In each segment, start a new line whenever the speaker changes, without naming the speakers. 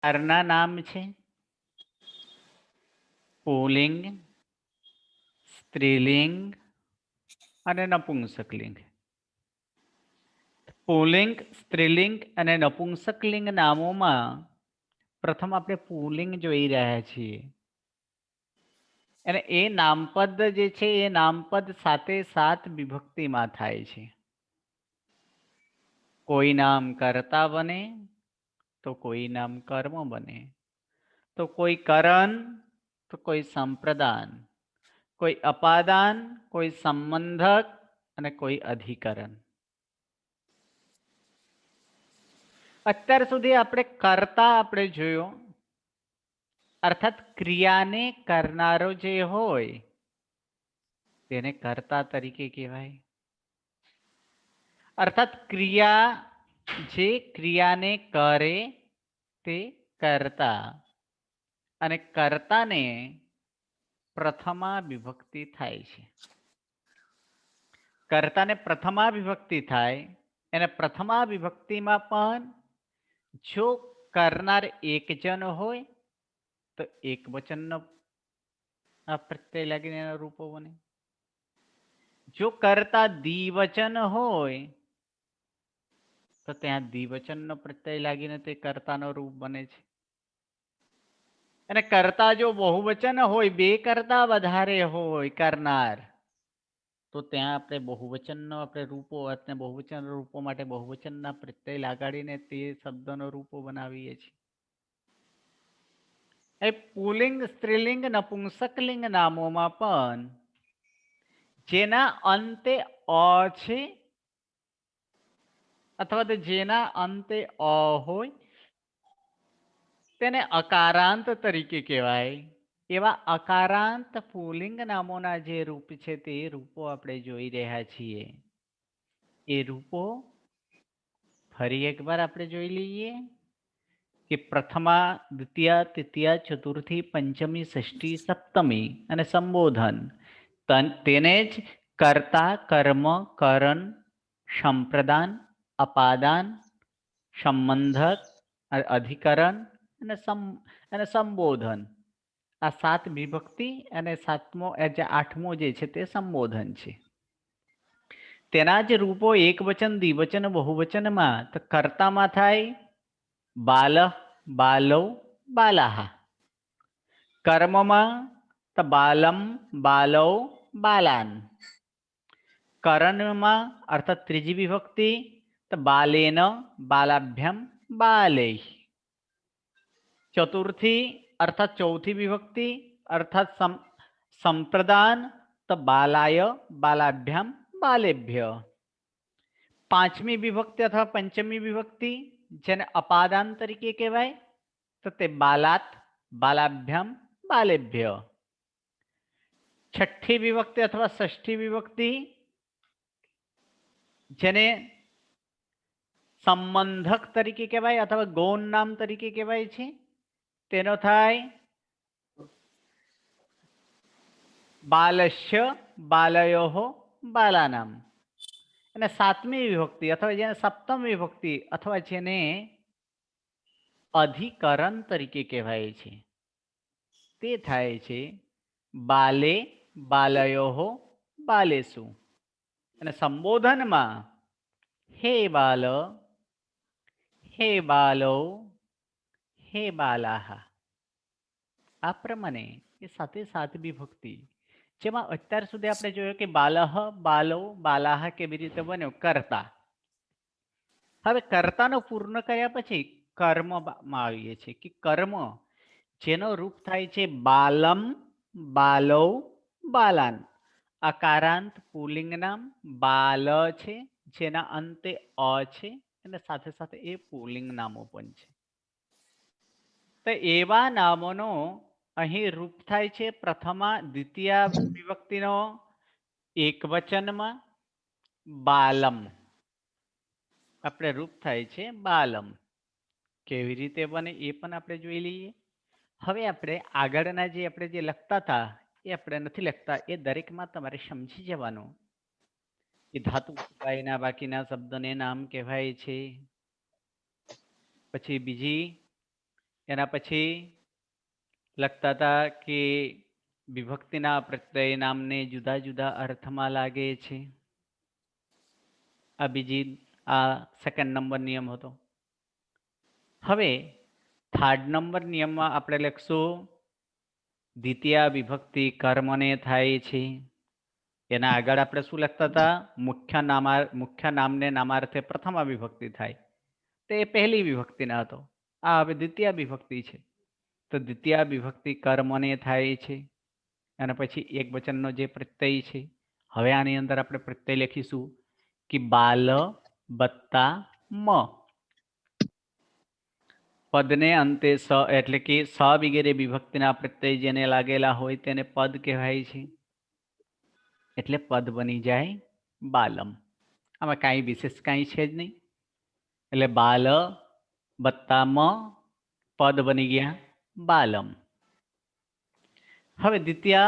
ચારના નામ છે પુલ્લિંગ, સ્ત્રીલિંગ અને નપુંસકલિંગ. પુલ્લિંગ, સ્ત્રીલિંગ અને નપુંસકલિંગ નામોમાં પ્રથમ આપણે પુલ્લિંગ જોઈ રહ્યા છીએ. અને એ નામપદ જે છે એ નામપદ સાથે સાત વિભક્તિમાં થાય છે. કોઈ નામ કર્તા બને તો કોઈ નામ કર્મ બને, તો કોઈ કરણ તો કોઈ સંપ્રદાન, કોઈ અપાદાન, કોઈ સંબંધક અને કોઈ અધિકરણ. અત્યાર સુધી આપણે કર્તા આપણે જોયો, અર્થાત ક્રિયાને કરનારો જે હોય તેને કર્તા તરીકે કહેવાય. અર્થાત ક્રિયા જે ક્રિયાને કરે તે કર્તા, અને કર્તાને પ્રથમા વિભક્તિ થાય છે. કર્તાને પ્રથમા વિભક્તિ થાય, એને પ્રથમા વિભક્તિમાં પણ જો કરનાર એક જન હોય તો એક વચનનો આ પ્રત્યય લાગીને એના રૂપો બને. જો કર્તા દ્વિવચન હોય તો ત્યાં દ્વિવચનનો પ્રત્યય લાગીને તે કર્તાનો રૂપ બને છે. અને કર્તા જો બહુવચન હોય, બે કરતા વધારે હોય કરનાર, તો ત્યાં આપણે બહુવચનનો આપણે રૂપો અને બહુવચન રૂપો માટે બહુવચનના પ્રત્યય લાગાડીને તે શબ્દનો રૂપો બનાવીએ છીએ. એ પુલ્લિંગ, સ્ત્રીલિંગ, નપુંસકલિંગ નામોમાં પણ જેના અંતે અ છે અથવા તો જેના અંતે અ હોય તેને અકારાંત તરીકે કહેવાય. એવા અકારાંત પુલ્લિંગ નામોના જે રૂપ છે તે રૂપો આપણે જોઈ રહ્યા છીએ. એ રૂપો ફરી એકવાર આપણે જોઈ લઈએ કે પ્રથમા, દ્વિતીય, તૃતીય, ચતુર્થી, પંચમી, ષષ્ઠી, સપ્તમી અને સંબોધન, તેને જ કર્તા, કર્મ, કરણ, સંપ્રદાન, અપાદાન, સંબંધક, અધિકરણ અને સંબોધન, આ સાત વિભક્તિ અને આઠમો જે છે તે સંબોધન છે. તેના જ રૂપો એક વચન, દ્વિવચન, બહુવચનમાં તો કર્તામાં થાય બાલ, બાલૌ, બાલાહ. કર્મમાં તો બાલમ, બાલૌ, બાલાન. કરણમાં અર્થાત ત્રીજી વિભક્તિ તો બાલેન, બાલાભ્યમ, બાલૈ. ચતુર્થી અર્થાત ચોથી વિભક્તિ અર્થાત સંપ્રદાન તો બાલાય, બાલાભ્યામ, બાલેભ્ય. પાંચમી વિભક્તિ અથવા પંચમી વિભક્તિ જેને અપાદાન તરીકે કહેવાય તો તે બાલાત, બાલાભ્યામ, બાલેભ્ય. છઠ્ઠી વિભક્તિ અથવા ષષ્ઠી વિભક્તિ જેને સંબંધક તરીકે કહેવાય અથવા ગૌણ નામ તરીકે કહેવાય છે, તેનો થાય બાલસ્ય, બાલયો, બાલાનામ. અને સાતમી વિભક્તિ અથવા જેને સપ્તમ વિભક્તિ અથવા જેને અધિકરણ તરીકે કહેવાય છે તે થાય છે બાલે, બાલયો, બાલેસુ. અને સંબોધનમાં હે બાલ, હે બાલો, હે બાલાહ. આ પ્રમાણે એ સાથે સાત વિભક્તિ, જેમાં અત્યાર સુધી આપણે જોયું કે બાલહ, બાલો, બાલાહ કેવી રીતે બન્યો કર્તા. હવે કર્તાનો પૂર્ણ કર્યા પછી કર્મમાં આવીએ છીએ કે કર્મ જેનો રૂપ થાય છે બાલમ, બાલૌ, બાલાન. અકારાંત પુલ્લિંગ નામ બાલ છે જેના અંતે અ છે અને સાથે સાથે એ પુલ્લિંગ નામો પણ છે. તો એવા નામોનો અહીં રૂપ થાય છે પ્રથમા, દ્વિતીય વિભક્તિનો એક વચનમાં બાલમ. આપણે રૂપ થાય છે બાલમ. કેવી રીતે બને એ પણ આપણે જોઈ લઈએ. હવે આપણે આગળના જે આપણે જે લખતા હતા એ આપણે નથી લખતા, એ દરેકમાં તમારે સમજી જવાનું કે ધાતુ સિવાયના બાકીના શબ્દને નામ કહેવાય છે. પછી બીજી એના પછી લખતા હતા કે વિભક્તિના પ્રત્યય નામને જુદા જુદા અર્થમાં લાગે છે. આ સેકન્ડ નંબર નિયમ હતો. હવે થર્ડ નંબર નિયમમાં આપણે લખશું દ્વિતીય વિભક્તિ કર્મને થાય છે. એના આગળ આપણે શું લખતા હતા? મુખ્ય નામને નામાર્થે પ્રથમ વિભક્તિ થાય, તે પહેલી વિભક્તિના હતો. આ હવે દ્વિતીય વિભક્તિ છે, તો દ્વિતીય વિભક્તિ કર્મને થાય છે. અને પછી એક વચનનો જે પ્રત્યય છે, હવે આની અંદર આપણે પ્રત્યય લખીશું કે બાલ વત્તા મ. પદને અંતે સ એટલે કે સ વગેરે વિભક્તિના પ્રત્યય જેને લાગેલા હોય તેને પદ કહેવાય છે. એટલે પદ બની જાય બાલમ. આમાં કાંઈ વિશેષ કાંઈ છે જ નહીં. એટલે બાલ વત્તા મ પદ બની ગયા બાલમ. હવે દ્વિતીય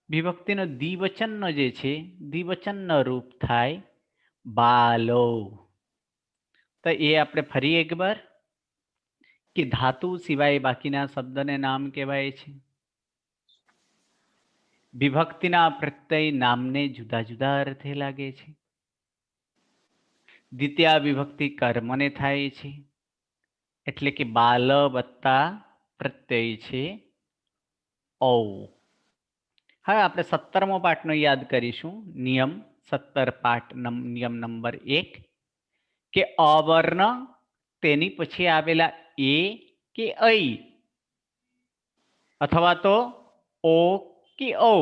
વિભક્તિનો દ્વિવચનનો જે છે, દ્વિવચનનો રૂપ થાય બાલો. તો એ આપણે ફરી એકવાર કે ધાતુ સિવાય બાકીના શબ્દને નામ કહેવાય છે. વિભક્તિના પ્રત્યય નામને જુદા જુદા અર્થે લાગે છે. દ્વિતીય વિભક્તિ કર્મને થાય છે, એટલે કે બાલ વત્તા પ્રત્યય છે ઔ. હવે આપણે 17મો પાઠનો યાદ કરીશું. નિયમ 17 પાઠ નિયમ નંબર 1 કે અવર્ણ તેની પછી આવેલા એ કે ઐ અથવા તો ઓ કે ઔ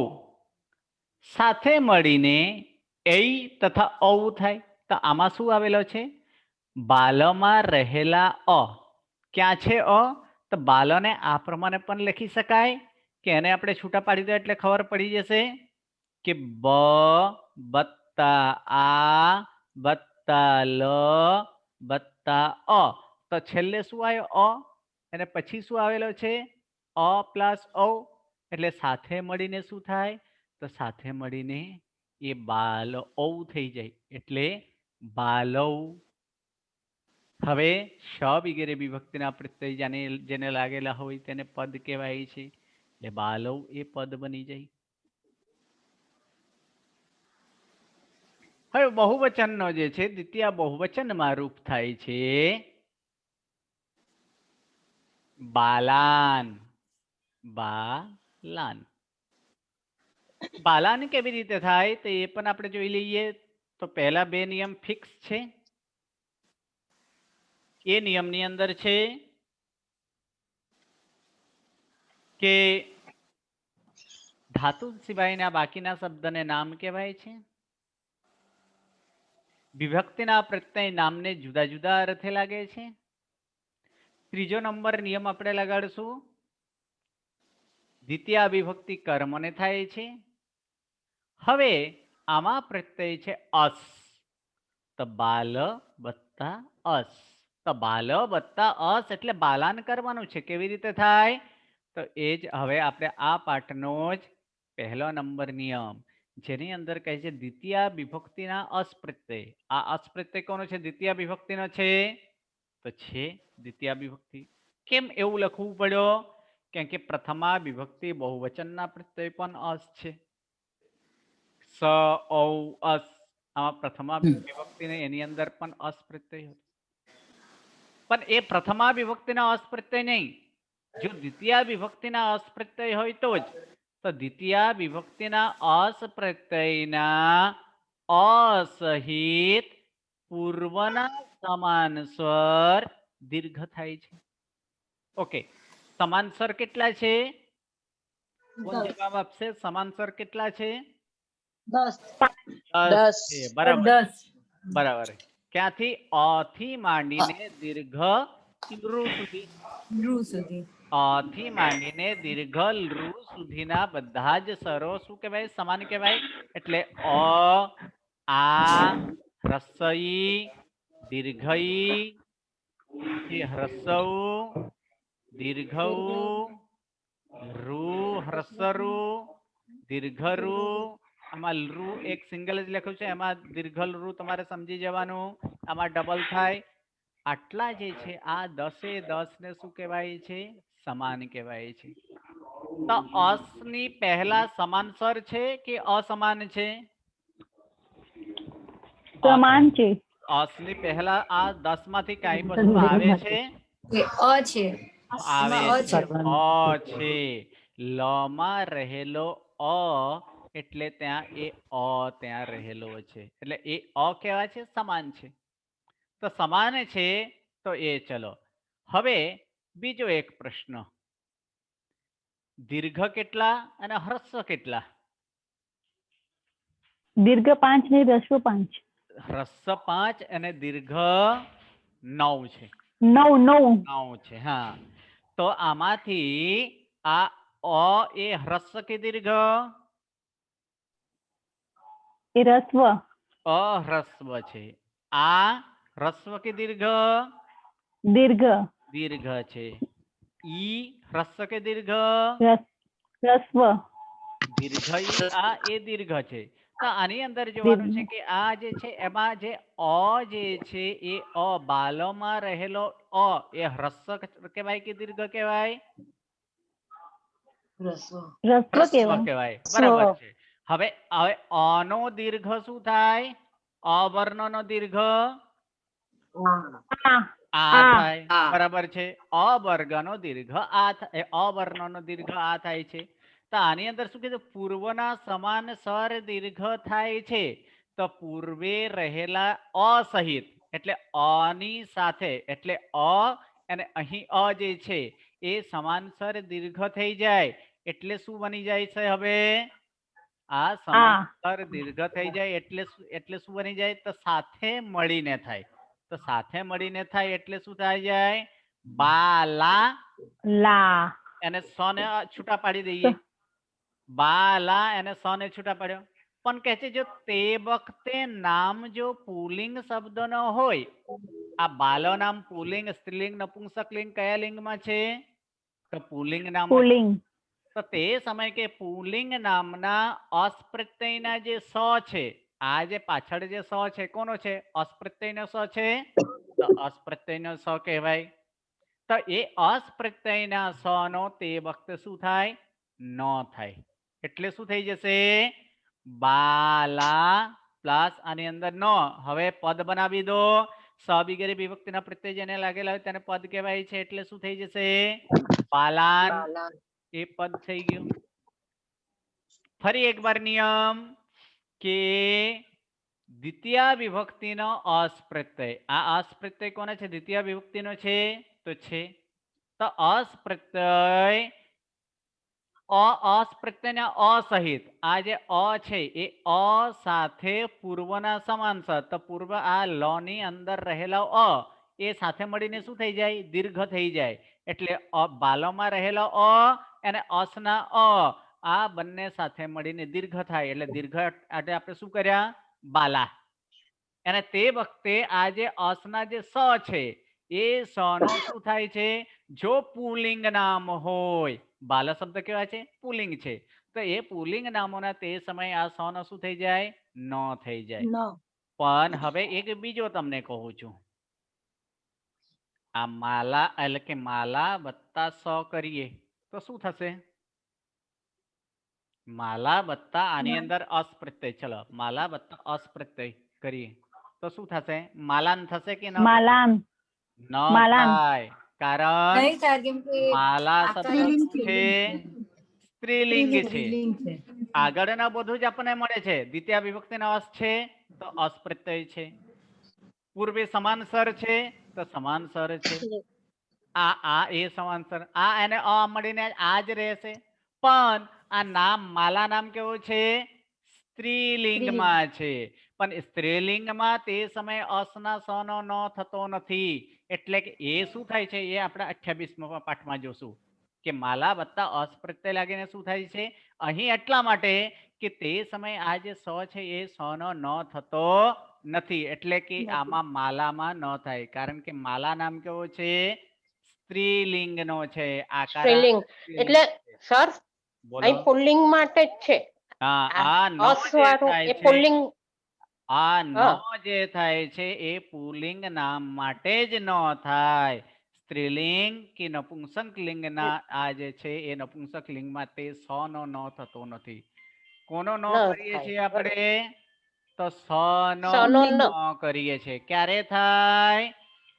સાથે મળીને ઐ તથા ઔ થાય. તો આમાં શું આવેલો છે? બાલમાં રહેલા અ. ક્યાં છે અ? તો બાલને આ પ્રમાણે પણ લખી શકાય કે એને આપણે છૂટા પાડી દો એટલે ખબર પડી જશે કે બ વત્તા આ વત્તા લ વત્તા અ. તો છેલ્લે શું આવ્યો? અ. અને પછી શું આવેલો છે? અ પ્લસ ઔ. એટલે સાથે મળીને શું થાય? તો સાથે મળીને એ બાલ ઔ થઈ જાય, એટલે બાલૌ. હવે શ વગેરે વિભક્તિના પ્રત્યય જેને લાગેલા હોય તેને પદ કહેવાય છે, એટલે બાલૌ એ પદ બની જાય. હવે બહુવચનનો જે છે, દ્વિતીય બહુવચનમાં રૂપ થાય છે બાલાન. બાલાન. બાલાન કેવી રીતે થાય તો એ પણ આપણે જોઈ લઈએ. તો પહેલા બે નિયમ ફિક્સ છે. એ નિયમની અંદર છે કે ધાતુ સિવાયના બાકીના શબ્દને નામ કહેવાય છે. વિભક્તિના પ્રત્યય નામને જુદા જુદા અર્થે લાગે છે. ત્રીજો નંબર નિયમ આપણે લગાડશું દ્વિતીય વિભક્તિ કર્મને થાય છે. હવે આમાં પ્રત્યય છે અસ. તો બાલ વત્તા અસ. તો બાલ વત્તા અસ એટલે બાલાન કરવાનું છે. કેવી રીતે થાય? તો એ જ હવે આપણે આ પાઠનો જ પહેલો નંબર નિયમ, જેની અંદર કહે છે દ્વિતીય વિભક્તિના અસ પ્રત્યય. આ અસ પ્રત્યય કોનો છે? દ્વિતીય વિભક્તિનો છે. તો છે દ્વિતીય વિભક્તિ. કેમ એવું લખવું પડ્યો? કેમ કે પ્રથમા વિભક્તિ બહુવચનના પ્રત્યય પણ અસ છે. સ ઔ અસ. આમાં પ્રથમા વિભક્તિને એની અંદર પણ અસ પ્રત્યય હતો. પણ એ પ્રથમા વિભક્તિના અસ પ્રત્યય નહીં. જો દ્વિતીય વિભક્તિના અસ પ્રત્યય હોય તો જ. તો દ્વિતીય વિભક્તિના અસ પ્રત્યયના અસહિત પૂર્વના સમાન સ્વર દીર્ઘ થાય છે. ઓકે, સમાન સ્વર કેટલા છે? કોણ જવાબ આપશે? સમાન સ્વર કેટલા છે? 10 છે. બરાબર. બરાબર. ક્યાંથી? અ થી માંડીને દીર્ઘ ઋ સુધી. અ થી માંડીને દીર્ઘ ઋ સુધીના બધા જ સ્વરો શું કહેવાય? સમાન કહેવાય. એટલે અ, આ, હ્રસ્વઈ, દીર્ઘઈ, હ્રસ્વ, દીર્ઘ, રૂ, હ્રસ્વરૂ, દીર્ઘરૂ. આમાં રૂ એક સિંગલ જ લખ્યું છે, એમાં દીર્ઘ રૂ તમારે સમજી જવાનું. આમાં ડબલ થાય. આટલા જે છે આ 10 ને શું કહેવાય છે? સમાન કહેવાય છે. તો અસ ની પહેલા સમાનસર છે કે અસમાન છે?
સમાન છે.
અસ ની પહેલા આ 10 માંથી કઈ વસ્તુ આવે છે? આવે છે અ છે. લ માં રહેલો અ એટલે ત્યાં એ અ ત્યાં રહેલો છે, એટલે એ અ કહેવાય છે, સમાન છે. તો સમાન છે તો એ ચલો. હવે બીજો એક પ્રશ્ન, દીર્ઘ કેટલા અને હ્રસ્વ કેટલા?
દીર્ઘ 5 ને હ્રસ્વ 5.
હ્રસ્વ 5 અને દીર્ઘ 9 છે.
9
છે. હા, તો આમાંથી આ અ એ હ્રસ્વ કે દીર્ઘ?
એ હ્રસ્વ.
અહ્રસ્વ છે. આ હ્રસ્વ કે દીર્ઘ?
દીર્ઘ.
દીર્ઘ છે. ઈ હ્રસ્વ કે દીર્ઘ?
હ્રસ્વ.
દીર્ઘ ઈ આ એ દીર્ઘ છે. તો આની અંદર જોવાનું છે કે આ જે છે એમાં જે અ જે છે એ અ બાલમાં રહેલો અ એ હ્રસ્વ કહેવાય કે દીર્ઘ કહેવાય? હ્રસ્વ કહેવાય. બરાબર છે. હવે હવે અ નો દીર્ઘ શું થાય? અ વર્ણનો દીર્ઘ આ થાય. બરાબર છે. અ વર્ગનો દીર્ઘ આ થાય, અ વર્ણનો દીર્ઘ આ થાય છે. તો આની અંદર શું કીધું? પૂર્વના સમાન સ્વર દીર્ઘ થાય છે. તો પૂર્વે રહેલા અ સહિત એટલે અ ની સાથે એટલે અ અને અહીં અ જે છે એ સમાનસર દીર્ઘ થઈ જાય એટલે શું બની જાય છે? હવે આ સમાનસર દીર્ઘ થઈ જાય એટલે શું બની જાય? તો સાથે મળીને થાય. તો સાથે મળીને થાય એટલે શું થાય જાય? બાલા.
લા.
એને સ ને છૂટા પાડી દઈએ. બાલા એને સ ને છૂટા પાડ્યો. પણ કહે છે જો તે વખતે નામ જો પુલ્લિંગ શબ્દ ન હોય, આ બાલો નામ પુલ્લિંગ, સ્ત્રીલિંગ, નપુંસકલિંગ કયા લિંગમાં છે? તો પુલ્લિંગ નામમાં.
પુલ્લિંગ.
તો તે સમય કે પુલ્લિંગ નામના અસ્પ્રત્યયના જે સ છે, આ જે પાછળ જે સ છે કોનો છે? અસ્પ્રત્યયનો સ છે. તો અસ્પ્રત્યયનો સ કહેવાય. તો એ અસ્પ્રત્યયના સ નો તે વખતે શું થાય? ન થાય. એટલે શું થઈ જશે? બાલા પ્લસ આની અંદર ન. હવે પદ બનાવી દો. સ વગેરે વિભક્તિના પ્રત્યય જેને લાગેલા હોય તેને પદ કહેવાય છે. એટલે શું થઈ જશે? બાલાન. એ પદ થઈ ગયું. ફરી એકવાર નિયમ કે દ્વિતીય વિભક્તિનો અસ્પ્રત્યય. આ અસ્પ્રત્યય કોનો છે? દ્વિતીય વિભક્તિનો છે. તો છે. તો અસ્પ્રત્યય અસ્પ્રત્યયના અ સહિત આ જે અ છે એ અ સાથે પૂર્વના સમાનસર. તો પૂર્વ આ લ ની અંદર રહેલો અ એ સાથે મળીને શું થઈ જાય? દીર્ઘ થઈ જાય. એટલે બાલોમાં રહેલો અ અને અસના અ આ બંને સાથે મળીને દીર્ઘ થાય. એટલે દીર્ઘ એટલે આપણે શું કર્યા? બાલા. અને તે વખતે આ જે અસના જે સ છે એ સ નો શું થાય છે? જો પુલ્લિંગ નામ હોય, બાલા શબ્દ કેવા છે? પુલ્લિંગ છે. તો એ પુલ્લિંગ નામોના તે સમયે આ સ નો શું થઈ જાય? ન થઈ જાય. પણ હવે એક બીજો તમને કહું છું. આ માલા એટલે કે માલા વત્તા સ કરીએ તો શું થશે? માલા વત્તા આની અંદર અસ્પ્રત્યય. ચલો માલા વત્તા અસ્પ્રત્યય કરીએ તો શું થશે? માલાન થશે કે ન?
માલાન.
ન થાય. કારણ માલા શબ્દ છે સ્ત્રીલિંગ છે. આગળના બધું જ આપણને મળે છે. દ્વિતીય વિભક્તિનો અસ છે તો અસ્પ્રત્યય છે. પૂર્વે સમાનસર છે તો સમાનસર છે. આ એ સમાનસર. આ એને અ મળીને આ જ રહેશે. પણ આ નામ માલા નામ કેવું છે? સ્ત્રીલિંગમાં છે. પણ સ્ત્રીલિંગમાં તે સમયે અસના સ નો ન થતો નથી. એટલે કે એ શું થાય છે? એ આપણે 28મા પાઠમાં જોશું કે માલા વત્તા અસ્પ્રત્યય લાગીને શું થાય છે? અહીં એટલા માટે કે તે સમયે આ જે સ છે એ સ નો ન થતો નથી. એટલે કે આમાં માલામાં ન થાય. કારણ કે માલા નામ કેવો છે? સ્ત્રીલિંગ નો છે. આકાર
એટલે સર અહીં પુલ્લિંગ માટે જ છે.
હા આ નો જે
અસ્વારું
થાય
એ
છે
પુલ્લિંગ
આ ન
હા.
જે થાય છે એ પુલ્લિંગ નામ માટે જ ન થાય. સ્ત્રીલિંગ કે નપુંસક લિંગના આ જે છે એ નપુંસક લિંગમાં તે સ નો ન થતો નથી. કોનો ન
ન
કરીએ
થાય.
છીએ
બરોબર.
આપણે? તો સ નો
સનો ન
ન કરીએ છીએ. ક્યારે થાય?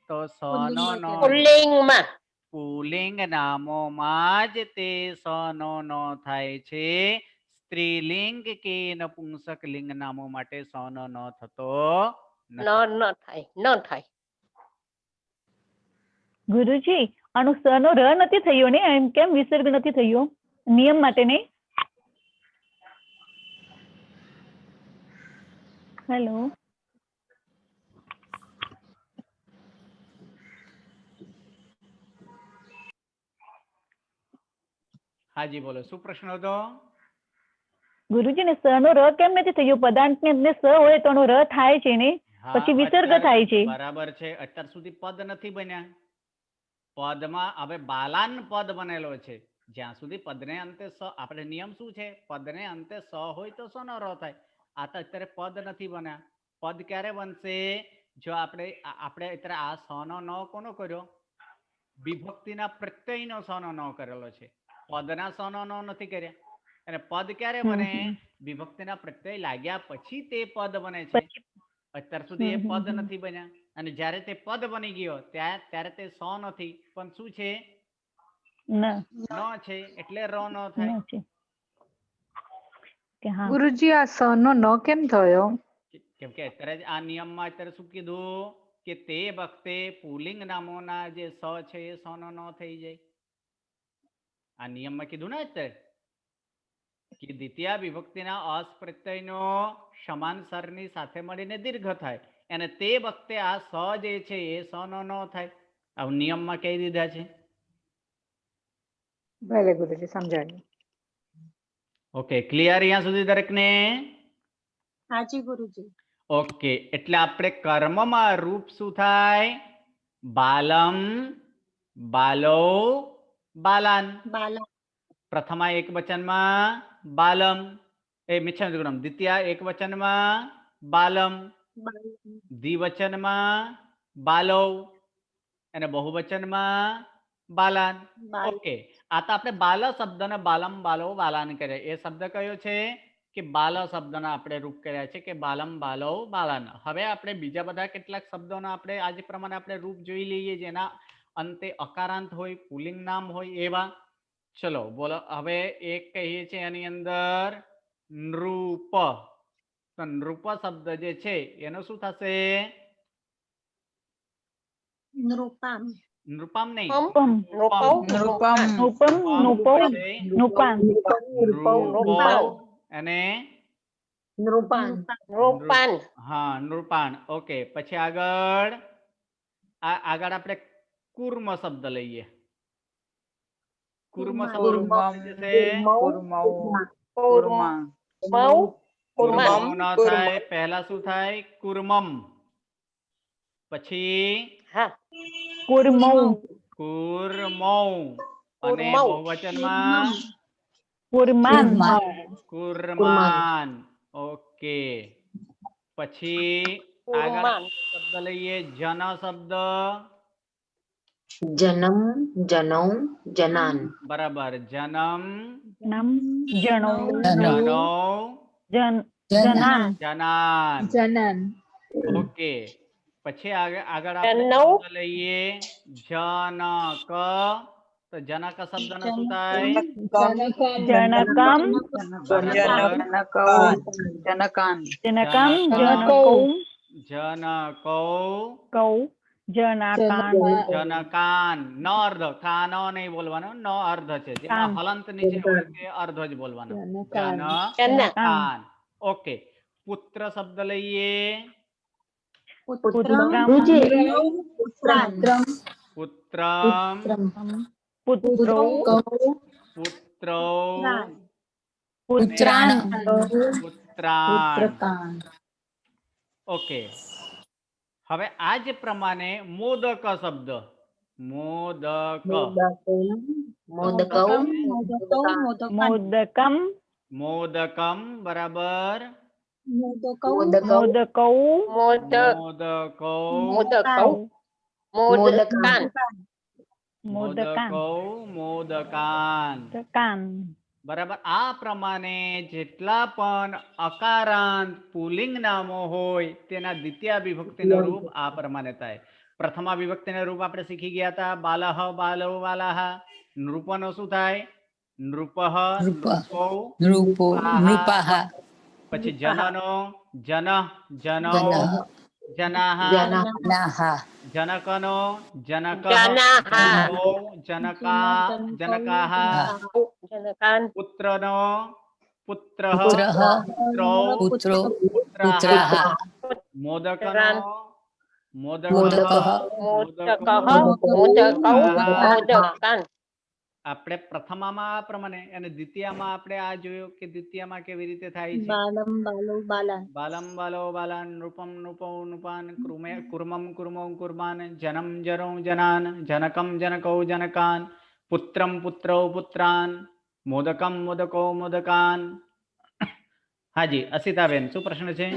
તો સ નો ન
પુલ્લિંગમાં.
પુલ્લિંગ નામોમાં જ તે સ નો ન થાય છે. સ્ત્રીલિંગ કે નપુંસક લિંગ નામો માટે સ નો ન થતો
ન ન થાય. ન થાય.
ગુરુજી આનું સ નો ર નથી થયો ને, એમ કેમ વિસર્ગ નથી થયો નિયમ માટે નહીં? હેલો.
હાજી બોલો, શું પ્રશ્ન હતો?
ગુરુજી ને સ નો ર કેમ નથી થયો? પદાર્થ ની અંદર સ હોય તો એનો ર થાય છે ને,
હા,
પછી વિસર્ગ
અત્યારે
થાય છે.
બરાબર છે. અત્યાર સુધી પદ નથી બન્યા. પદમાં હવે બાલાન પદ બનેલો છે. જ્યાં સુધી પદને અંતે સ, આપણે નિયમ શું છે? પદને અંતે સ હોય તો સ નો ર થાય. આ તો અત્યારે પદ નથી બન્યા. પદ ક્યારે બનશે? જો આપણે અત્યારે આ સ નો ન કોનો કર્યો? વિભક્તિના પ્રત્યયનો સ નો ન કરેલો છે. પદના સ નો ન નથી કર્યા. અને પદ ક્યારે બને? વિભક્તિના પ્રત્યય લાગ્યા પછી તે પદ બને છે.
પછી
અત્યાર સુધી એ પદ નથી બન્યા. અને જ્યારે તે પદ બની ગયો ત્યારે તે સ નથી, પણ શું છે?
ન
ન છે. એટલે ર ન થાય.
ન છે કે હા.
ગુરુજી આ સ નો ન કેમ થયો?
કેમ કે અત્યારે જ આ નિયમમાં અત્યારે શું કીધું કે તે વખતે પુલ્લિંગ નામોના જે સ છે એ સ નો ન થઈ જાય. આ નિયમમાં કીધું ને અત્યારે કે દ્વિતીય વિભક્તિના અસ પ્રત્યયનો સમાનસરની સાથે મળીને દીર્ઘ થાય. અને તે વખતે આ સ જે છે એ સ નો ન થાય. આ નિયમમાં કહી દીધા છે.
ભલે ગુરુજી, સમજાયું.
ઓકે, ક્લિયર અહીંયા સુધી દરેકને?
હાજી ગુરુજી.
ઓકે, એટલે આપણે કર્મમાં રૂપ શું થાય? બાલમ, બાલો, બાલાન.
બાલા.
પ્રથમા એક વચનમાં બાલમ, એ મિચ્છામિ દ્વિતીય એક વચનમાં બાલમ, દ્વિવચનમાં બાલો અને બહુવચનમાં બાલાન. ઓકે, આ તો આપણે બાલ શબ્દને બાલમ, બાલો, બાલાન કર્યા. એ શબ્દ કયો છે? કે બાલ શબ્દના આપણે રૂપ કર્યા છે કે બાલમ, બાલો, બાલાન. હવે આપણે બીજા બધા કેટલાક શબ્દોના આપણે આજે પ્રમાણે આપણે રૂપ જોઈ લઈએ, જેના અંતે અકારાંત હોય, પુલ્લિંગ નામ હોય એવા. ચલો બોલો. હવે એક કહીએ છીએ એની અંદર નૃપ. તો નૃપ શબ્દ જે છે એનો શું થશે?
નૃપામ.
નૃપામ નહીં,
નૃપમ.
નૃપમ.
નુપમ નુપમ નુપાન
નૃપૌ અને
નૃપાન. નૃપાન.
હા, નૃપાન. ઓકે, પછી આગળ આગળ આપણે કુર્મ શબ્દ લઈએ. કુર્મ શબ્દ
કુર્મમ.
જશે.
કુર્મૌ.
કુર્મા.
કુર્મૌ.
કુર્મા.
કુર્મૌ ન થાય. પહેલા શું થાય? કુર્મમ. પછી
હા.
કુર્મૌ
કુર્મૌ અને
કુર્મૌ.
બહુવચનમાં
કુર્માન
કુર્માન. ઓકે, પછી આગળ
કુર્માન.
શબ્દ લઈએ જન શબ્દ.
જનમ, જનૌ, જનાન.
બરાબર. જનમ,
નામ જણો
જનૌ,
જનાન
જનાન.
જનન.
ઓકે, પછી આગળ આપણે
જનૌ.
શબ્દ લઈએ જનક. તો જનક શબ્દનો શું થાય?
જનકમ
બરાબર.
જનકાન.
જનકમ જનકૌ કૌ જનાકાન
જનકાન. ન અર્ધ, કાન નહીં બોલવાનો, ન અર્ધ છે. જેમાં
કાન.
હલંત નીચે હોય તે અર્ધ જ બોલવાનો.
જનકાન.
જનકાન. ઓકે, પુત્ર શબ્દ લઈએ.
પુત્રમ
પુત્રમ,
પુત્રો
પુત્રૌ,
પુત્રાન
પુત્રાન. ઓકે, હવે આ જ પ્રમાણે મોદક શબ્દ. મોદક,
મોદકૌ,
મોદકમ
મોદકમ. બરાબર.
મોદકૌ
મોદકૌ
મોદકૌ
મોદક
મોદકો
મોદકૌ મોદકાન
મોદકાન
મોદકો મોદકાન.
મોદકાન
બરાબર. આ પ્રમાણે જેટલા પણ અકારાંત પુલ્લિંગ નામો હોય તેના દ્વિતીય વિભક્તિનું રૂપ આ પ્રમાણે થાય. પ્રથમા વિભક્તિના રૂપ આપણે શીખી ગયા હતા. બાલહ બાલો બાલાહ. નૃપનો શું થાય? નૃપઃ નૃપો
નૃપો નૃપાહ
પછી જનનો જન જનો જનાહ
નાહ
જનકનો જનક
જનાહ
જનકા જનકાહ
જનકાન
પુત્રનો પુત્ર
પુત્રઃ
પુત્રો
પુત્રો
પુત્રાહ
પુત્રાહ
મોદકનો મોદક
મોદકઃ
મોદકઃ મોદકૌ મોદકાન.
આપણે પ્રથમામાં આ પ્રમાણે અને દ્વિતીયમાં આપણે આ જોયું કે દ્વિતીયમાં કેવી રીતે થાય છે.
બાલમ બાલો બાલાન
બાલમ બાલો બાલાન નૃપમ નૃપૌ નૃપાન કુર્મમ કુર્મૌ કુર્માન જનમ જનૌ જનાન જનકમ જનકૌ જનકાન પુત્રમ પુત્રૌ પુત્રાન મોદકમ મોદકો મોદકાન. હાજી અસિતાબેન શું પ્રશ્ન છે?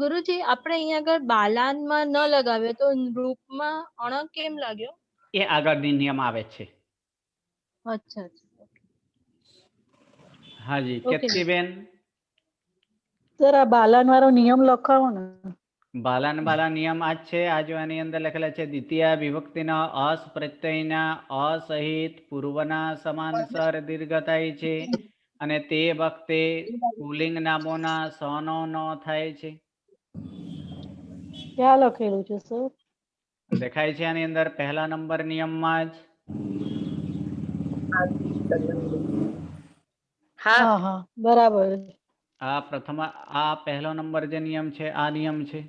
ગુરુજી આપણે અહીંયા આગળ બાલાનમાં ન લગાવ્યો તો નૃપમાં અણ કેમ લાગ્યો?
એ આગળની નિયમ આવે છે.
અચ્છા
હાજી
Okay.
કેતકીબેન.
સર આ બાલાન વાળો નિયમ લખાવો ને.
બાલાન બાલા નિયમ આ જ છે. આ જો આની અંદર લખેલા છે દ્વિતીય વિભક્તિના અસ પ્રત્યયના અસહિત પૂર્વના સમાનસર દીર્ઘ થાય છે અને તે વખતે પુલ્લિંગ નામોના સનો ન થાય છે.
ક્યાં લખેલું છે સર?
દેખાય છે આની અંદર પહેલા નંબર નિયમમાં જ.
હા
હા બરાબર.
આ પ્રથમ આ પહેલો નંબર જે નિયમ છે આ નિયમ છે.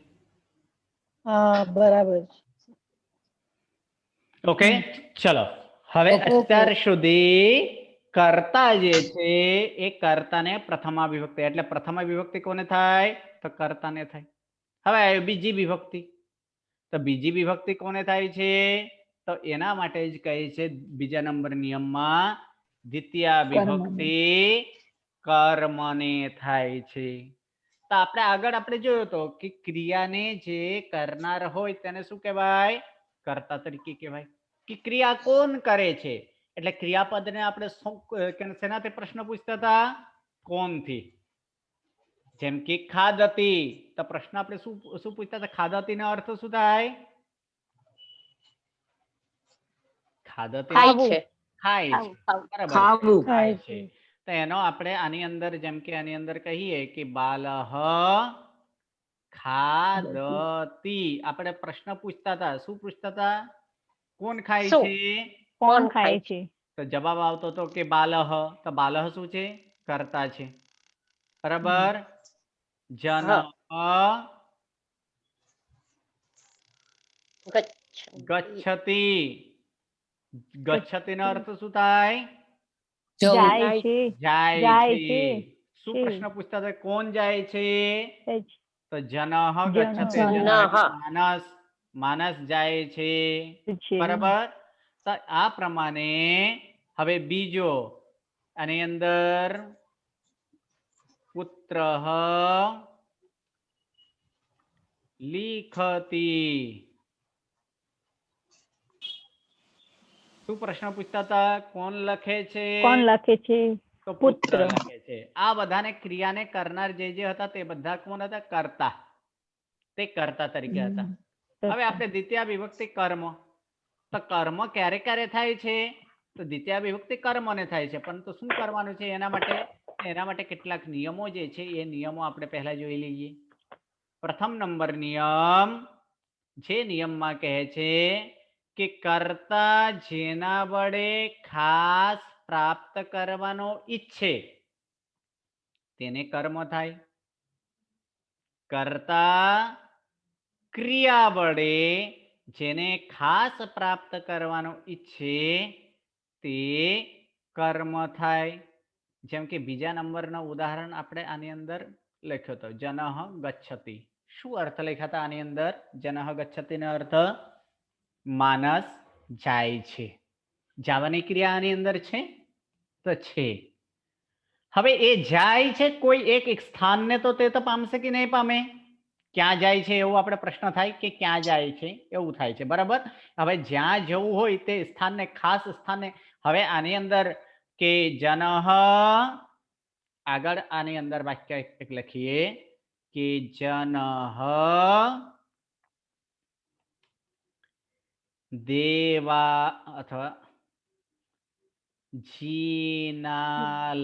હા બરાબર.
ઓકે ચલો હવે અત્યાર સુધી કર્તા જે છે એ કર્તાને પ્રથમા વિભક્તિ એટલે પ્રથમા વિભક્તિ કોને થાય તો કર્તાને થાય. હવે આવ્યો બીજી વિભક્તિ. તો બીજી વિભક્તિ કોને થાય છે તો એના માટે જ કહે છે બીજા નંબર નિયમમાં દ્વિતીય વિભક્તિ કર્મને થાય છે. તો આપણે આગળ આપણે જોયો તો કે ક્રિયાને જે કરનાર હોય તેને શું કહેવાય? કર્તા તરીકે કહેવાય. કે ક્રિયા કોણ કરે છે એટલે ક્રિયાપદને આપણે શેનાથી પ્રશ્ન પૂછતા હતા? કોણથી. જેમ કે ખાદતી તો પ્રશ્ન આપણે શું પૂછતા હતા? ખાદતી નો અર્થ શું થાય? ખાદતી
ખાય છે
ખાય છે. બરાબર છે,
ખાવું.
ખાય છે. તો એનો આપણે આની અંદર જેમ કે આની અંદર કહીએ કે બાલહ ખાદતી આપણે પ્રશ્ન પૂછતા હતા. શું પૂછતા હતા? કોણ ખાય
શું?
છે?
કોણ ખાય છે?
તો જવાબ આવતો હતો કે બાલહ. તો બાલહ શું છે? કર્તા છે. બરાબર. જન ગચ્છતિ. ગચ્છતિ નો અર્થ શું થાય?
જવું
જાય છે.
જાય
જાય
છે.
છે.
શું પ્રશ્ન પૂછતા હતા? કોણ જાય છે? તો જનઃ ગચ્છતે.
જનઃ.
જનઃ એટલે માનસ. માનસ જાય છે. બરાબર. તો આ પ્રમાણે હવે બીજો આની અંદર પુત્ર લિખતી. શું પ્રશ્ન પૂછતા હતા? કોણ લખે છે?
કોણ લખે છે?
તો
પુત્ર.
પુત્ર લખે છે. આ બધાને ક્રિયાને કરનાર જે હતા તે બધા કોણ હતા? કર્તા. તે કર્તા તરીકે હતા. હવે આપણે દ્વિતીય વિભક્તિ કર્મ. તો કર્મ ક્યારે ક્યારે થાય છે? તો દ્વિતીય વિભક્તિ કર્મને થાય છે. પરંતુ શું કરવાનું છે એના માટે કેટલાક નિયમો જે છે એ નિયમો આપણે પહેલા જોઈ લઈએ. પ્રથમ નંબર નિયમ જે નિયમમાં કહે છે કે કર્તા જેના વડે ખાસ પ્રાપ્ત કરવાનો ઈચ્છે તેને કર્મ થાય. કર્તા ક્રિયા વડે જેને ખાસ પ્રાપ્ત કરવાનો ઈચ્છે તે કર્મ થાય. જેમ કે બીજા નંબરનું ઉદાહરણ આપણે આની અંદર લખ્યો હતો જનઃ ગચ્છતિ. શું અર્થ લખ્યા હતા આની અંદર? જનઃ ગચ્છતિ નો અર્થ માનસ જાય છે. જવાની ક્રિયા આની અંદર છે તો છે. હવે એ જાય છે કોઈ એક સ્થાનને તો તે તો પામશે કે નહીં પામે? ક્યાં જાય છે એવો આપણે પ્રશ્ન થાય કે ક્યાં જાય છે એવું થાય છે, બરાબર. હવે જ્યાં જવું હોય તે સ્થાનને, ખાસ સ્થાનને, હવે આની અંદર કે જનઃ, આગળ આની અંદર વાક્ય એક લખીએ કે જનઃ દેવા અથવા જીનાલયમ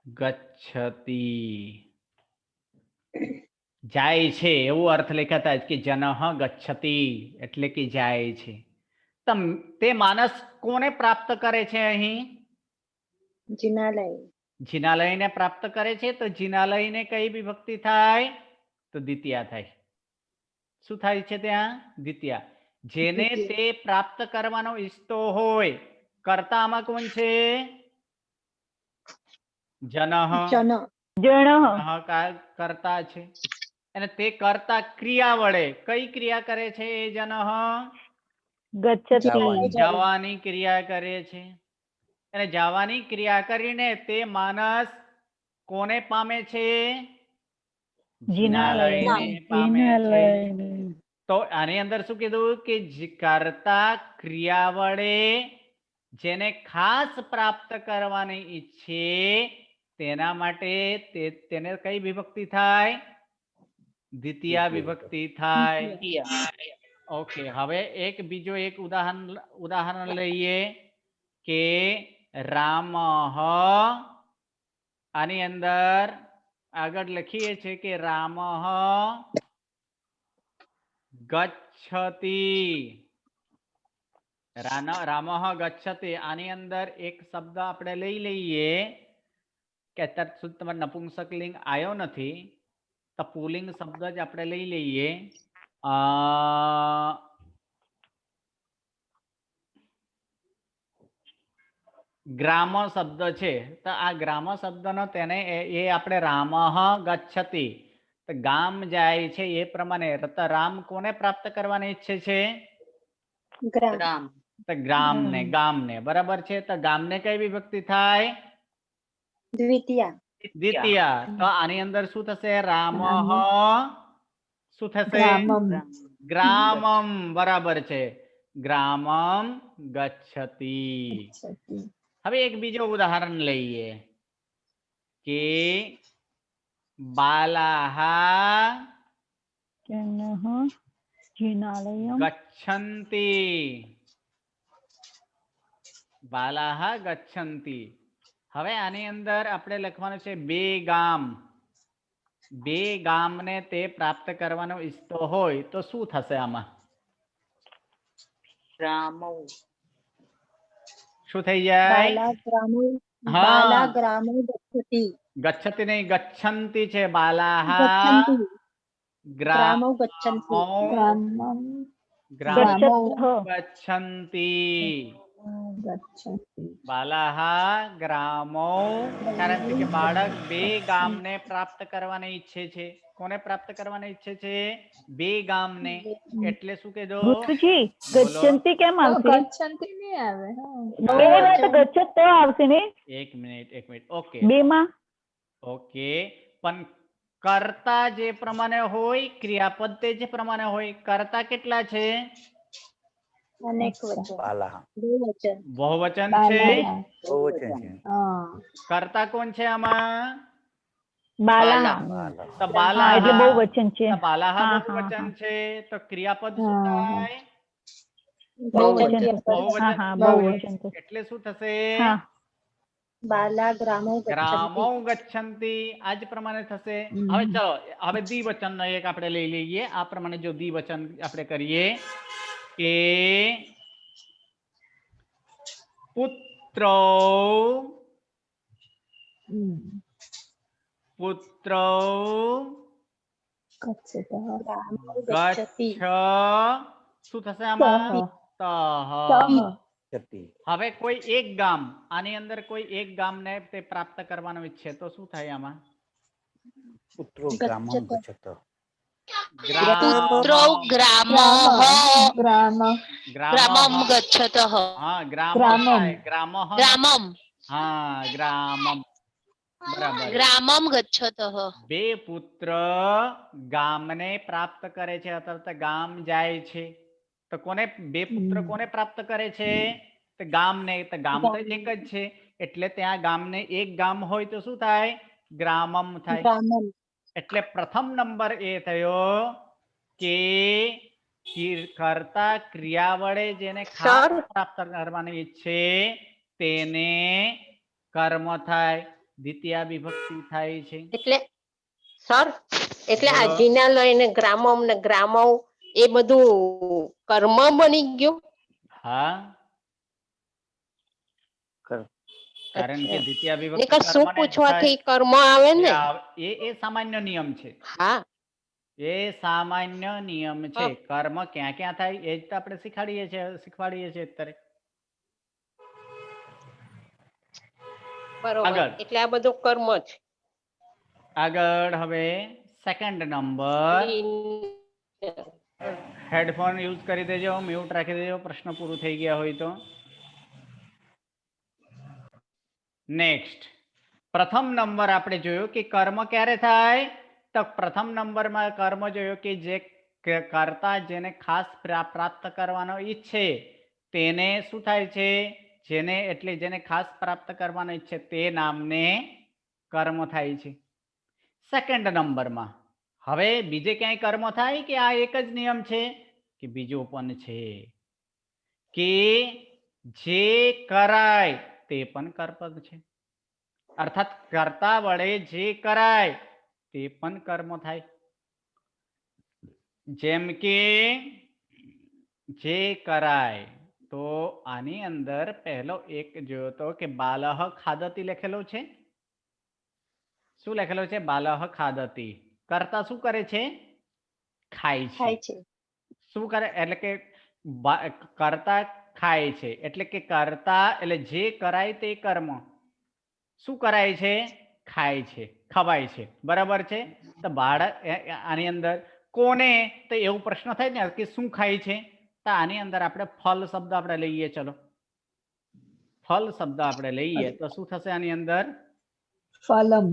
ગચ્છતિ, જાય છે એવું અર્થ લખાતા કે જનઃ ગચ્છતિ એટલે કે જાય છે. તે માનસ કોને પ્રાપ્ત કરે છે? અહીં
જિનાલય.
જિનાલયને પ્રાપ્ત કરે છે. તો જિનાલયને કઈ વિભક્તિ થાય? તો દ્વિતીયા થાય. શું થાય છે ત્યાં? દ્વિતીયા. જેને તે પ્રાપ્ત કરવાનો ઈચ્છતો હોય, કર્તામાં કોણ છે? જનઃ. કર્તા છે. અને તે કર્તા ક્રિયા વડે કઈ ક્રિયા કરે છે? એ જનઃ
ગચ્છતિ.
જવાની ક્રિયા કરે છે. અને જવાની ક્રિયા કરીને તે માનસ કોને પામે છે? જિનાલયને પામે છે. તો આની અંદર શું કીધું કે કર્તા ક્રિયા વડે જેને ખાસ પ્રાપ્ત કરવાની ઈચ્છે તેના માટે તેને કઈ વિભક્તિ થાય? દ્વિતીય વિભક્તિ થાય. ઓકે, હવે એક બીજો એક ઉદાહરણ લઈએ કે રામઃ. આની અંદર આગળ લખીએ છીએ કે રામઃ ગચ્છતિ. રામઃ ગચ્છતિ. આની અંદર એક શબ્દ આપણે લઈ લઈએ કે અત્યાર સુધી તમારે નપુંસકલિંગ આવ્યો નથી, તો પુલ્લિંગ શબ્દ જ આપણે લઈ લઈએ. ગ્રામ શબ્દ છે, તો આ ગ્રામ શબ્દનો તેને એ આપણે રામઃ ગચ્છતિ, તો ગામ જાય છે એ પ્રમાણે. રામ કોને પ્રાપ્ત કરવાની ઈચ્છે છે?
ગ્રામ.
તો ગામને, બરાબર છે. તો ગામને કઈ વિભક્તિ થાય? દ્વિતીય. તો આની અંદર શું થશે? રામઃ શું થશે? ગ્રામમ. બરાબર છે, ગ્રામમ ગચ્છતિ. હવે એક બીજો ઉદાહરણ લઈએ કે બાલાહા ગચ્છન્તિ. બાલાહા ગચ્છન્તિ. હવે આની અંદર આપણે લખવાનું છે બે ગામ. બે ગામને તે પ્રાપ્ત કરવાનો ઈચ્છતો હોય તો શું થશે આમાં?
રામૌ.
શું થઈ જાય? ગચ્છતિ નહીં, ગચ્છન્તિ છે. બાલાહા ગ્રામૌ ગચ્છન્તિ. બાલાહા ગ્રામૌ. કારણ કે બાળક બે ગામને પ્રાપ્ત કરવાને ઈચ્છે છે. કોને પ્રાપ્ત કરવાને ઈચ્છે છે? બે ગામને. એટલે શું કીધું?
ગુરુજી ગચ્છન્તિ કેમ આવશે?
ગચ્છન્તિ નહીં આવે.
બે વાર તો ગચ્છત તો આવશે ને?
એક મિનિટ. ઓકે,
બે માં
ઓકે. પણ કર્તા જે પ્રમાણે હોય, ક્રિયાપદ તે જે પ્રમાણે હોય. કર્તા કેટલા છે? બહુવચન છે. કર્તા કોણ છે આમાં?
બાલાહા.
તો બાલાહા
એટલે બહુવચન છે.
બાલાહા બહુવચન છે. તો ક્રિયાપદ શું થાય?
બહુવચન.
બહુવચન. એટલે શું થશે? ગ્રામૌ ગચ્છન્તિ. આ જ પ્રમાણે થશે. હવે ચલો, હવે દ્વિવચન નો એક આપણે લઈ લઈએ. આ પ્રમાણે જો દ્વિવચન આપણે કરીએ કે પુત્રો ગચ્છ. શું થશે આમાં? હવે કોઈ એક ગામ, આની અંદર કોઈ એક ગામને તે પ્રાપ્ત કરવાનું ઈચ્છે તો શું થાય આમાં?
પુત્રો ગ્રામમ ગચ્છત.
પુત્રો ગ્રામઃ ગ્રામમ ગચ્છતઃ
હા ગ્રામમ
ગ્રામમ.
થાય. ગ્રામઃ
ગ્રામમ
હા ગ્રામમ બરાબર.
ગ્રામમ ગચ્છતઃ
બે પુત્ર ગામને પ્રાપ્ત કરે છે અથવા તો ગામ જાય છે. તો કોને બે પુત્ર કોને પ્રાપ્ત કરે છે? તો ગામને. તો ગામ તો એક જ છે એટલે ત્યાં ગામને એક ગામ હોય તો શું થાય? ગ્રામમ થાય.
ગ્રામમ.
એટલે પ્રથમ નંબર એ થયો કે કર્તા ક્રિયા વડે જેને ખાસ પ્રાપ્ત કરવાની ઈચ્છે તેને કર્મ થાય. દ્વિતીય વિભક્તિ થાય છે.
એટલે સર એટલે
બોલો.
આ જિનાલય ને ગ્રામમ ને ગ્રામો એ બધું કર્મ બની ગયું.
હા કારણ કે
અચ્છા.
દ્વિતીય વિભક્તિ
નહીંતર શું
કર્મને જ
પૂછવાથી
થાય.
કર્મ આવે ને.
એ સામાન્ય નિયમ છે.
હા
એ સામાન્ય નિયમ છે.
હા.
કર્મ ક્યાં ક્યાં થાય એ જ તો આપણે શીખવાડીએ છીએ અત્યારે.
બરોબર.
આગળ.
એટલે આ બધું કર્મ છે.
આગળ હવે સેકન્ડ નંબર. હેડફોન યુઝ કરી દેજો, મ્યુટ રાખી દેજો પ્રશ્ન પૂરું થઈ ગયા હોય તો. નેક્સ્ટ પ્રથમ નંબર આપણે જોયો કે કર્મ ક્યારે થાય? તો પ્રથમ નંબરમાં કર્મ જોયો કે જે કર્તા જેને ખાસ પ્રાપ્ત કરવાનો ઈચ્છે તેને શું થાય છે? જેને એટલે જેને ખાસ પ્રાપ્ત કરવાનો ઈચ્છે તે નામને કર્મ થાય છે. સેકન્ડ નંબરમાં હવે બીજે ક્યાંય કર્મ થાય કે આ એક જ નિયમ છે? કે બીજો પણ છે કે જે કરાય તે પણ કર્મ છે. અર્થાત કર્તા વડે જે કરાય તે પણ કર્મ થાય. જેમ કે જે કરાય તો આની અંદર પહેલો એક જોયો તો કે બાલહ ખાદતી લખેલો છે. શું લખેલો છે? બાલહ ખાદતી. કર્તા શું કરે છે? ખાય
થાય
છે.
છે.
શું કરે? એટલે કે કર્તા ખાય છે એટલે કે કર્તા એટલે જે કરાય તે કર્મ. શું કરાય છે? ખાય છે, ખવાય છે. બરાબર છે. તો બાળક આની અંદર કોને તો એવું પ્રશ્ન થાય ને કે શું ખાય છે? તો આની અંદર આપણે ફલ શબ્દ આપણે લઈએ. ચલો ફલ શબ્દ આપણે લઈએ તો શું થશે આની અંદર?
ફલમ.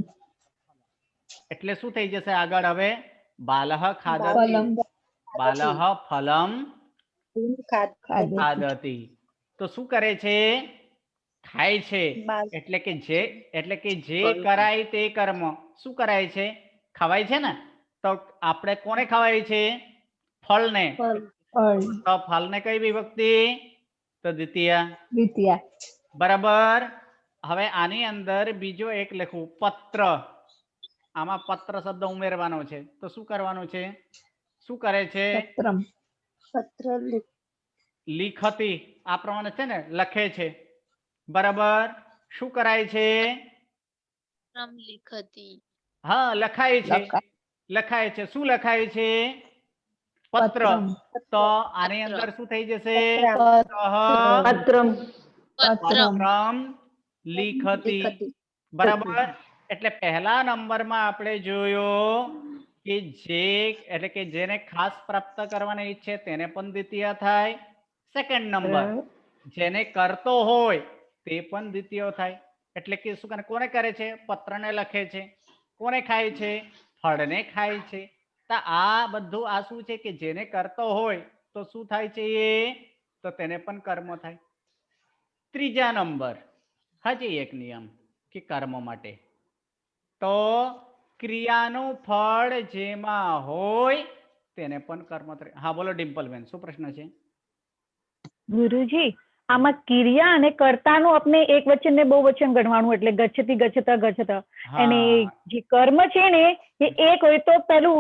એટલે શું થઈ જશે આગળ? હવે બાલહ ખાદતી. બાલહ ફલમ ખાદતી. તો શું કરે છે? ખાય છે. એટલે કે જે કરાય તે કર્મ. શું કરાય છે? ખવાય છે ને. તો આપણે કોને ખવાય છે? ફળને. તો ફળને કઈ વિભક્તિ? તો દ્વિતીય. બરાબર. હવે આની અંદર બીજો એક લખું પત્ર. આમાં પત્ર શબ્દ ઉમેરવાનો છે તો શું કરવાનું છે? શું કરે છે?
પત્ર
લિખતી. આ પ્રમાણે છે ને લખે છે. બરાબર. શું કરાય છે?
લિખતી.
હા લખાય છે. લખાય છે. શું લખાય છે? પત્ર. તો આની અંદર શું થઈ જશે? પત્રમ લિખતી. બરાબર. એટલે પહેલા નંબરમાં આપણે જોયો કે જે એટલે કે જેને ખાસ પ્રાપ્ત કરવાની ઈચ્છે તેને પણ દ્વિતીય થાય. સેકન્ડ નંબર જેને કરતો હોય તે પણ દ્વિતીય થાય. એટલે કે શું કરે? કોને કરે છે? પત્રને લખે છે. કોને ખાય છે? ફળને ખાય છે. તો આ બધું આ શું છે કે જેને કરતો હોય તો શું થાય છે? એ તો તેને પણ કર્મ થાય. ત્રીજા નંબર હજી એક નિયમ કે કર્મ માટે તો ક્રિયાનું ફળ જેમાં હોય તેને પણ કર્મ થાય. હા બોલો ડિમ્પલબેન, શું પ્રશ્ન છે?
ગુરુજી, આમાં ક્રિયા અને કર્તાનું આપણે એક વચન ને બહુવચન ગણવાનું, એટલે ગચ્છતિ ગચ્છતા ગચ્છતા. અને જે કર્મ છે ને એ એક હોય તો પેલું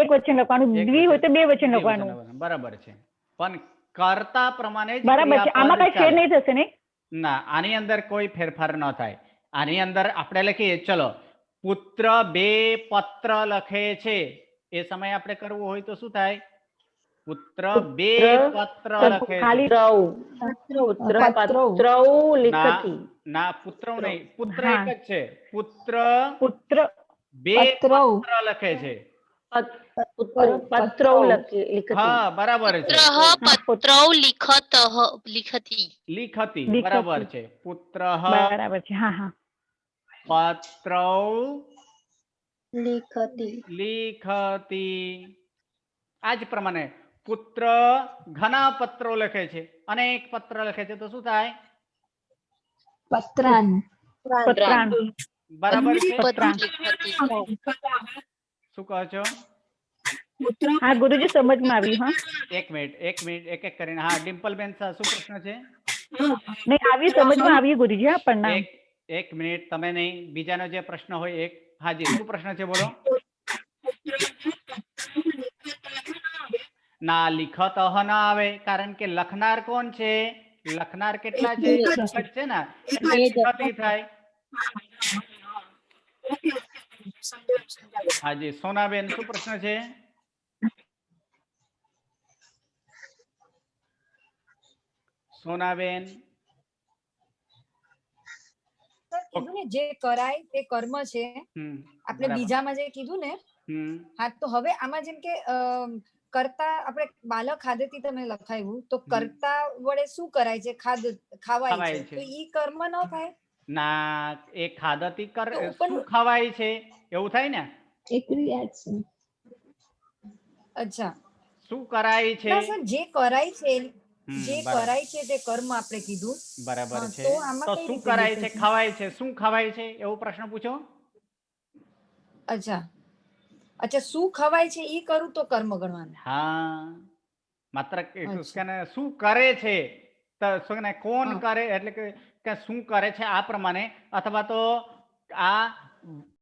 એક વચન લખવાનું, દ્વિ હોય તો બે વચન લખવાનું.
બરાબર છે. પણ કર્તા પ્રમાણે જ
બરાબર છે. આમાં કઈ ફેર નહીં થશે ને?
ના, આની અંદર કોઈ ફેરફાર ન થાય. આની અંદર આપણે લખીએ ચલો પુત્ર બે પત્ર લખે છે. એ સમયે આપણે કરવું હોય તો શું થાય? પુત્ર બે પત્ર લખે છે. ના પુત્ર નહીં, પુત્ર એક જ છે. પુત્ર બે પત્ર લખે છે.
પુત્ર
પત્રૌ
લિખતિ
હા બરાબર છે.
પત્રૌ લિખતી.
લિખતી
લિખતી.
બરાબર છે. પુત્રઃ
બરાબર છે. હા હા
પત્રૌ
लिखति
લિખતી. આ જ પ્રમાણે પુત્ર ઘણા પત્રો લખે છે, અનેક પત્ર લખે છે, તો શું થાય?
पत्रान्
પત્રાણ
બરાબર છે.
પત્રાણ.
શું કહો છો?
હા ગુરુજી સમજમાં આવ્યું. હા
એક મિનિટ એક એક કરીને. હા ડિમ્પલબેન શું પ્રશ્ન છે?
નહીં આવ્યું, સમજમાં આવ્યું ગુરુજી. હા પ્રણામ.
એક મિનિટ, તમે નહીં, બીજાનો જે પ્રશ્ન હોય એક. હાજી શું પ્રશ્ન છે બોલો? ના લિખત ના આવે, કારણ કે લખનાર કોણ છે? લખનાર કેટલા છે? એક જ છે ને, એટલે લિખતી થાય. હાજી સોનાબેન શું પ્રશ્ન છે? સોનાબેન
કીધું ને જે કરાય તે કર્મ છે, આપણે
બરાબર.
બીજામાં જે કીધું ને,
હમ
હા તો હવે આમાં જેમ કે કરતા આપણે બાલક ખાધેથી તમે લખાયું તો કરતા વડે શું કરાય છે? ખાવાય
ખવાય
છે,
છે.
તો ઈ કર્મ ન થાય?
ના, એ ખાધતી
તો ઉપર
શું ખવાય છે એવું થાય ને?
एक क्रिया છે.
અચ્છા
શું કરાય છે?
ના સર, જે કરાય છે
બરાબર.
કરાય છે તે કર્મ આપણે કીધું.
બરાબર
હા,
છે.
તો આમાં
તો
કઈ
શું
રીતે
કરાય છે?
દેખાય છે?
ખવાય છે. શું ખવાય છે એવો પ્રશ્ન પૂછો.
અચ્છા અચ્છા, શું ખવાય છે ઈ કરું તો કર્મ ગણવાનું.
હા, માત્ર
અચ્છા.
શું કરે છે, તો કોણ
હા.
કરે, એટલે કે શું કરે છે આ પ્રમાણે, અથવા તો આ